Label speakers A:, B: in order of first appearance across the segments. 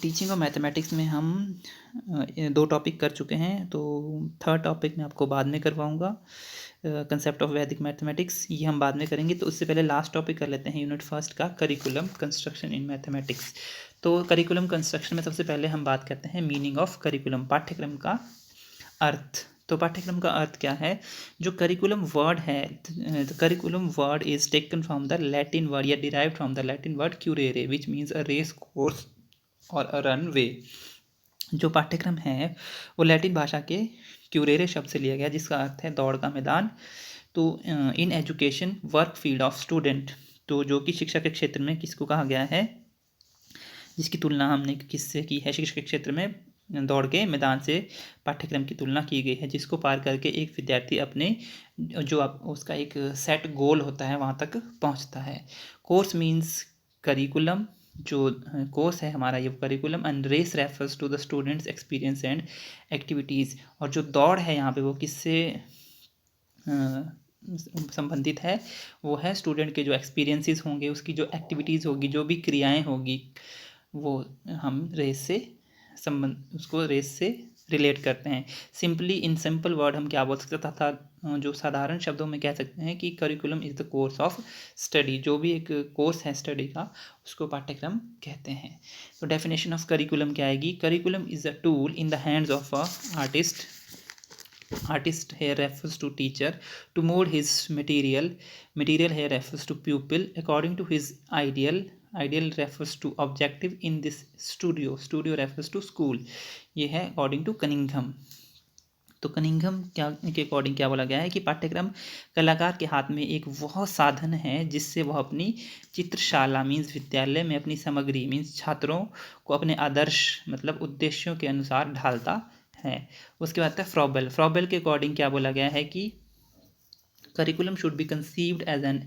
A: Teaching और mathematics में हम 2 टॉपिक कर चुके हैं, तो थर्ड टॉपिक मैं आपको बाद में करवाऊँगा। कंसेप्ट ऑफ वैदिक मैथमेटिक्स ये हम बाद में करेंगे, तो उससे पहले लास्ट टॉपिक कर लेते हैं यूनिट फर्स्ट का, करिकुलम कंस्ट्रक्शन इन मैथमेटिक्स। तो करिकुलम कंस्ट्रक्शन में सबसे पहले हम बात करते हैं मीनिंग ऑफ करिकुलम, पाठ्यक्रम का अर्थ। तो पाठ्यक्रम का अर्थ क्या है? जो करिकुलम वर्ड है, the curriculum word is taken from the Latin word या derived from the Latin word currere which means a race course और अ रन वे। जो पाठ्यक्रम है वो लैटिन भाषा के क्यूरेरे शब्द से लिया गया, जिसका अर्थ है दौड़ का मैदान। तो in education work field of student, तो जो कि शिक्षा के क्षेत्र में किसको कहा गया है, जिसकी तुलना हमने किससे की है, शिक्षा के क्षेत्र में दौड़ के मैदान से पाठ्यक्रम की तुलना की गई है, जिसको पार करके एक विद्यार्थी अपने जो उसका एक सेट गोल होता है वहाँ तक पहुँचता है। कोर्स मीन्स करिकुलम, जो कोर्स है हमारा ये curriculum, and race refers to the students experiences and activities. और जो दौड़ है यहाँ पे वो किससे संबंधित है, वो है स्टूडेंट के जो एक्सपीरियंसेस होंगे, उसकी जो एक्टिविटीज़ होगी, जो भी क्रियाएं होगी, वो हम रेस से उसको रेस से रिलेट करते हैं। सिंपली इन सिंपल वर्ड हम क्या बोल सकते हैं, तथा जो साधारण शब्दों में कह सकते हैं कि curriculum is the course of study. जो भी एक कोर्स है स्टडी का, उसको पाठ्यक्रम कहते हैं। तो डेफिनेशन ऑफ करिकुलम क्या आएगी? Curriculum is a tool in the hands of a artist here refers to teacher to mold his material here refers to pupil according to his ideal refers to objective in this studio refers to school। ये है according to Cunningham. तो Cunningham क्या के according क्या बोला गया है कि पाठ्यक्रम कलाकार के हाथ में एक वह साधन है जिससे वह अपनी चित्रशाला मीन्स विद्यालय में अपनी सामग्री मीन्स छात्रों को अपने आदर्श मतलब उद्देश्यों के अनुसार ढालता है। उसके बाद है फ्रॉबेल के अकॉर्डिंग क्या बोला गया है कि curriculum should be conceived as an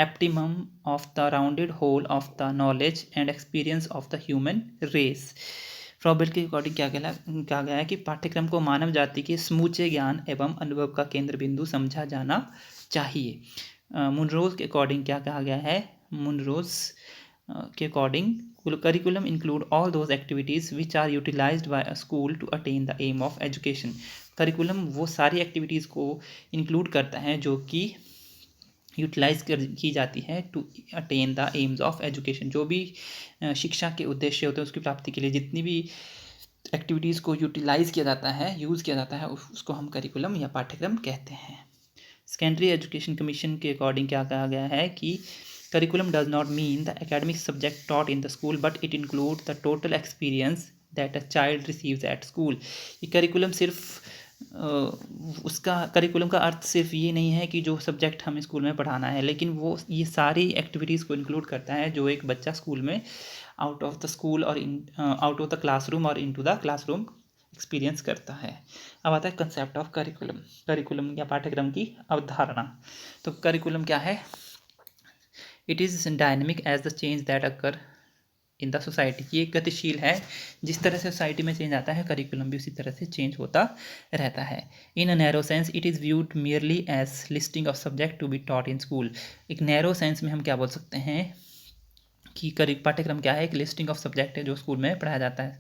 A: optimum of the rounded whole of the knowledge and experience of the human race. Froebel के अकॉर्डिंग क्या कहा गया है कि पाठ्यक्रम को मानव जाति के समूचे ज्ञान एवं अनुभव का केंद्र बिंदु समझा जाना चाहिए। मुनरोज के अकॉर्डिंग क्या कहा गया है? मुनरोज के according curriculum include all those activities which are utilised by a school to attain the aim of education. Curriculum वो सारी एक्टिविटीज़ को इंक्लूड करता है जो कि यूटिलाइज की जाती है to attain the aims of education. जो भी शिक्षा के उद्देश्य होते हैं उसकी प्राप्ति के लिए जितनी भी एक्टिविटीज़ को यूटिलाइज किया जाता है, यूज़ किया जाता है, उसको हम करिकुलम या पाठ्यक्रम कहते हैं। सेकेंडरी एजुकेशन कमीशन के अकॉर्डिंग क्या कहा गया है कि curriculum does not mean the academic subject taught in the school but it include the total experience that a child receives at school. ये करिकुलम सिर्फ उसका करिकुलम का अर्थ सिर्फ ये नहीं है कि जो सब्जेक्ट हमें स्कूल में पढ़ाना है, लेकिन वो ये सारी एक्टिविटीज़ को इंक्लूड करता है जो एक बच्चा स्कूल में आउट ऑफ द स्कूल और आउट ऑफ द क्लासरूम और इनटू द क्लासरूम एक्सपीरियंस करता है। अब आता है कंसेप्ट ऑफ करिकुलम या पाठ्यक्रम की अवधारणा। तो करिकुलम क्या है? It is dynamic as the change that occur in the society. ये गतिशील है, जिस तरह से सोसाइटी में चेंज आता है करिकुलम भी उसी तरह से चेंज होता रहता है। In a narrow sense it is viewed merely as listing of subject to be taught in school. एक नैरो सेंस में हम क्या बोल सकते हैं कि पाठ्यक्रम क्या है? एक लिस्टिंग ऑफ सब्जेक्ट है जो स्कूल में पढ़ाया जाता है,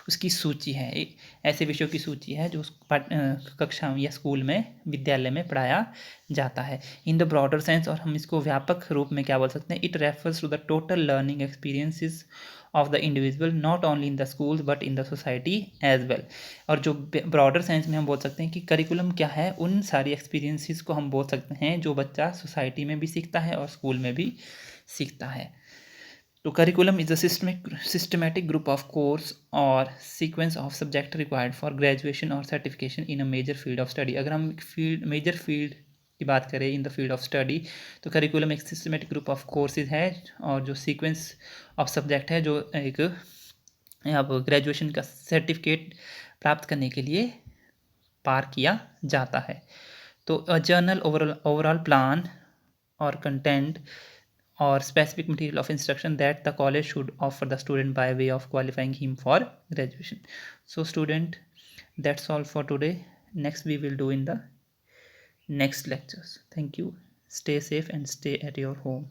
A: उसकी सूची है, एक ऐसे विषयों की सूची है जो कक्षा या स्कूल में विद्यालय में पढ़ाया जाता है। इन द ब्रॉडर सेंस, और हम इसको व्यापक रूप में क्या बोल सकते हैं? It refers to the total learning experiences of the individual not only in the school but in the society as well. और जो ब्रॉडर सेंस में हम बोल सकते हैं कि करिकुलम क्या है? उन सारी एक्सपीरियंसेस को हम बोल सकते हैं जो बच्चा सोसाइटी में भी सीखता है और स्कूल में भी सीखता है। तो curriculum is a systematic group of course or sequence of subject required for graduation or certification in a major field of study। अगर हम मेजर फील्ड की बात करें in the field of study, तो करिकुलम एक सिस्टमेटिक ग्रुप ऑफ कोर्सेज है और जो सीक्वेंस ऑफ सब्जेक्ट है जो एक अब ग्रेजुएशन का सर्टिफिकेट प्राप्त करने के लिए पार किया जाता है। तो अ जर्नल ओवरऑल प्लान और content or specific material of instruction that the college should offer the student by way of qualifying him for graduation. So student, that's all for today. Next we will do in the next lectures. Thank you. Stay safe and stay at your home.